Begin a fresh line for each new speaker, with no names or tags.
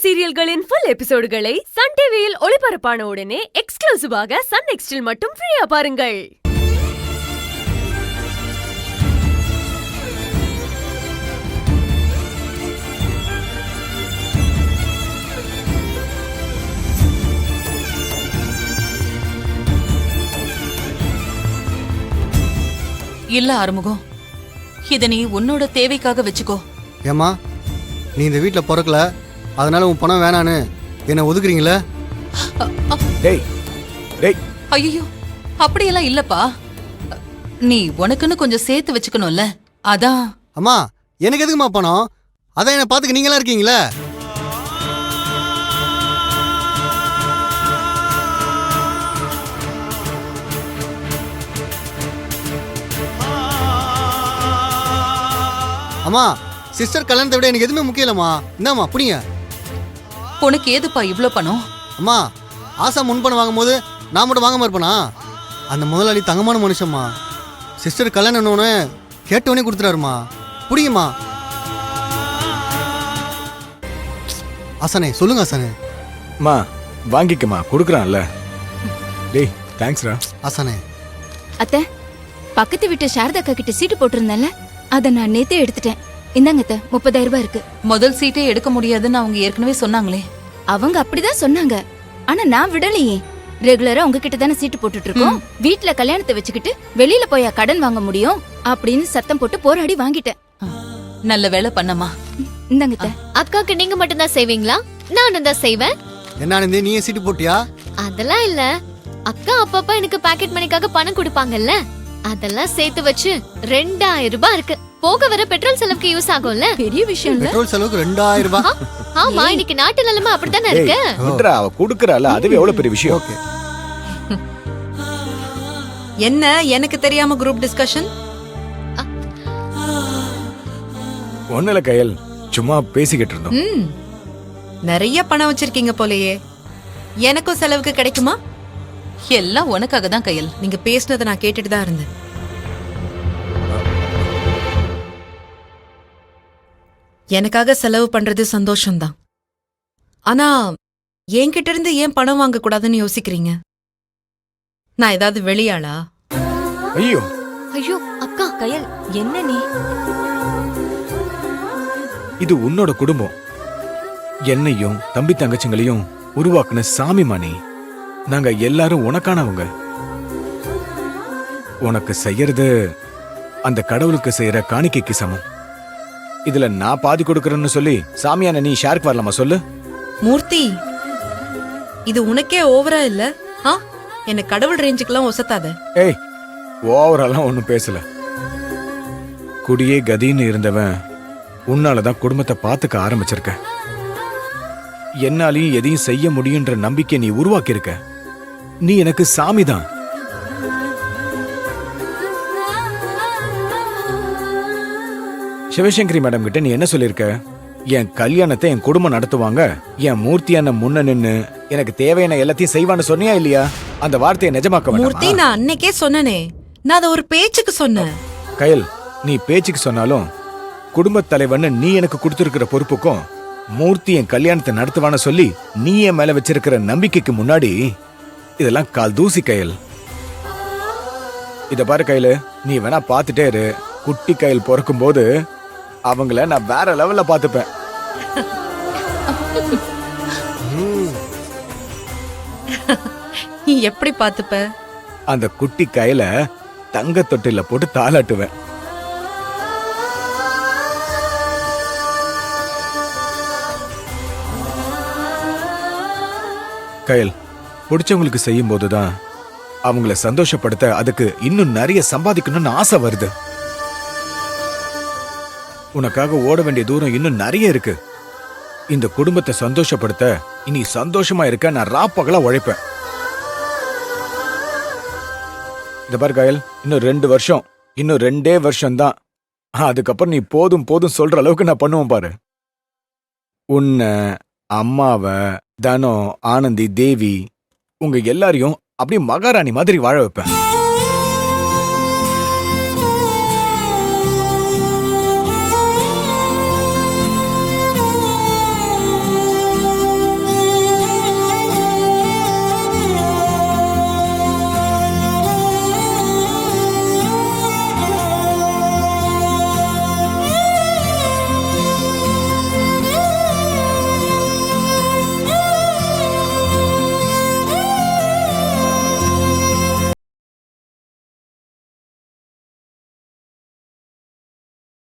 சீரியல்களின் full எபிசோடுகளை Sun டிவியில் ஒளிபரப்பான உடனே எக்ஸ்க்ளூசிவாக சன் நெக்ஸ்டில் மட்டும் ஃப்ரீயா பாருங்கள்.
இல்ல ஆறுமுகம், இத நீ உன்னோட தேவைக்காக வச்சுக்கோ.
ஏமா, நீ இந்த வீட்ல பிறக்கல, அதனால உன் பணம் வேணான்னு என்ன ஒதுக்குறீங்களா?
டேய் டேய்,
ஐயோ அப்படியெல்லாம் இல்லப்பா. நீ உனக்குன்னு கொஞ்சம் சேர்த்து வச்சுக்கணும்ல, அதான்.
அம்மா, எனக்கு எதுக்குமா பணம்? அதான் என்ன பாத்துக்க நீங்களா இருக்கீங்களா? அம்மா, சிஸ்டர் கல்யாணத்தை விட எனக்கு எதுவுமே முக்கியம் இல்லம்மா. என்னம்மா புரியுங்க?
உனக்கு ஏதுப்பா இவ்ளோ பணம்?
அம்மா, ஆசா முன்பணம் வாங்கும் போது நான் மட்டும் வாங்காம இருப்பேனா? அந்த முதலாளி தங்கமான மனுஷம்மா. சிஸ்டர் கல்யாணம் கேட்டவனே கொடுத்துறாருமா. புரியுமா? ஆசானே சொல்லுங்க ஆசானே.
மா வாங்கிக்கமா, கொடுக்குறான்ல. டேய் தேங்க்ஸ்ரா.
ஆசானே.
அத்தை, பக்கத்து வீட்டு சாரதாக்கா கிட்ட சீட்டு போட்டிருந்தேன்ல, அத நான் நேத்தே எடுத்துட்டேன். இந்தாங்க அத்தை, 30,000 ரூபாய் இருக்கு.
முதல் சீட்டே எடுக்க முடியாதுன்னு அவங்க ஏற்கனவே சொன்னாங்களே.
அவங்க அப்படிதான் சொன்னாங்க, ஆனா நான் விடலையே. ரெகுலரா உங்ககிட்ட தானே சீட்டு போட்டுட்டு இருக்கோம். வீட்ல கல்யாணத்தை வச்சுக்கிட்டு வெளியில போயா கடன் வாங்க முடியும் அப்படின்னு சத்தம் போட்டு போராடி வாங்கிட்டேன்.
நல்ல வேலை பண்ணமா.
இந்தாங்க அத்தை.
அக்காக்கு நீங்க மட்டும் தான் செய்வீங்களா? நானும் தான் செய்வேன்.
என்ன நீயே சீட்டு போட்டியா?
அதெல்லாம் இல்ல, அக்கா அப்பப்ப எனக்கு பாக்கெட் மணிக்காக பணம் கொடுப்பாங்கல்ல, அதெல்லாம் சேர்த்து வச்சு 2,000 ரூபாய் இருக்கு. போக வர பெட்ரோல் செலவுக்கு யூஸ் ஆகும்ல.
பெரிய விஷயம் இல்ல.
பெட்ரோல் செலவுக்கு 2,000 ரூபாய்.
ஆமா, இன்னைக்கு நாட்டு நிலைமை அப்படித்தானே இருக்கு.
விட்றா, அவ குடுக்குறால, அதுவே எவ்வளவு பெரிய விஷயம்.
ஓகே.
என்ன எனக்கு தெரியாம குரூப் டிஸ்கஷன்?
ஒண்ணுல கையல், சும்மா பேசிக்கிட்டு இருந்தோம்.
நிறைய பணம் வச்சிருக்கீங்க போலயே. எனக்கும் செலவுக்கு கிடைக்குமா?
எல்லாம் உனக்காக தான் கையல்.
நீங்க பேசினதை நான் கேட்டுட்டு தான் இருந்தேன். எனக்காக செலவு பண்றது சந்தோஷம்தான். ஆனா என்கிட்ட இருந்து ஏன் பணம் வாங்க கூடாதுன்னு யோசிக்கிறீங்க? நான் ஏதாவது வெளியாளா?
ஐயோ
ஐயோ அக்கா,
கயல், என்ன நீ?
இது உன்னோட குடும்பம். என்னையும் தம்பி தங்கச்சிங்களையும் உருவாக்குன சாமி மணி. நாங்க எல்லாரும் உனக்கானவங்க. உனக்கு செய்யறது அந்த கடவுளுக்கு செய்யற காணிக்கைக்கு சமம். இதுல நான் பாதி கொடுக்கறேன்னு சொல்லி சாமியான நீ ஷேருக்கு வரலாமா சொல்லு?
மூர்த்தி, இது உனக்கே ஓவரா இல்ல? என்ன கடவுள் ரேஞ்சுக்கெல்லாம் ஒசத்தாத.
ஏய், ஓவரெல்லாம் ஒன்னும் பேசல. குடியே கதின்னு இருந்தவன் உன்னாலதான் குடும்பத்தை பாத்துக்க ஆரம்பிச்சிருக்க. என்னாலையும் எதையும் செய்ய முடியுன்ற நம்பிக்கை நீ உருவாக்கியிருக்க. நீ எனக்கு சாமிதான். சிவசங்கரி மேடம் கிட்ட நீ என்ன சொல்லிருக்க? என் கல்யாணத்தை என் குடும்பம் நடத்துவாங்க, என் மூர்த்தியான முன்ன நின்னு எனக்கு தேவையான எல்லாத்தையும் செய்வான்னு சொன்னியா இல்லையா? அந்த வார்த்தையை நிஜமாக்க
மூர்த்தி,
வேண்டாமா?
நான் அன்னைக்கே சொன்னனே, நான் அதை ஒரு பேச்சுக்கு சொன்னேன்.
கயல், நீ பேச்சுக்கு சொன்னாலும் குடும்பத் தலைவன்னு நீ எனக்கு கொடுத்திருக்கிற பொறுப்புக்கும் மூர்த்தி என் கல்யாணத்தை நடத்துவான்னு சொல்லி நீ என் மேல வச்சிருக்கிற நம்பிக்கைக்கு முன்னாடி இதெல்லாம் கால் தூசி. கயல், இத பாரு கயலு, நீ வேணா பாத்துட்டே இரு. குட்டி கயல் பிறக்கும் போது அவங்கள நான் வேற லெவல்ல பாத்துப்பேன்.
நீ எப்படி பாத்துப்ப?
அந்த குட்டி கயல தங்க தொட்டில போட்டு தாளாட்டுவேன். கயல், பிடிச்சவங்களுக்கு செய்யும் போதுதான் அவங்கள சந்தோஷப்படுத்த அதுக்கு இன்னும் நிறைய சம்பாதிக்கணும்னு ஆசை வருது. உனக்காக ஓட வேண்டிய தூரம் இன்னும் நிறைய இருக்கு. இந்த குடும்பத்தை சந்தோஷப்படுத்த இனி சந்தோஷமா இருக்க நான் ராப்பகலா உழைப்பேன். இந்த பாரு கயல், இன்னும் 2 வருஷம், இன்னும் 2 வருஷம் தான். அதுக்கப்புறம் நீ போதும் போதும் சொல்ற அளவுக்கு நான் பண்ணுவேன் பாரு. உன்னை, அம்மாவை, தனம், ஆனந்தி, தேவி, உங்க எல்லாரையும் அப்படியே மகாராணி மாதிரி வாழ வைப்பேன்.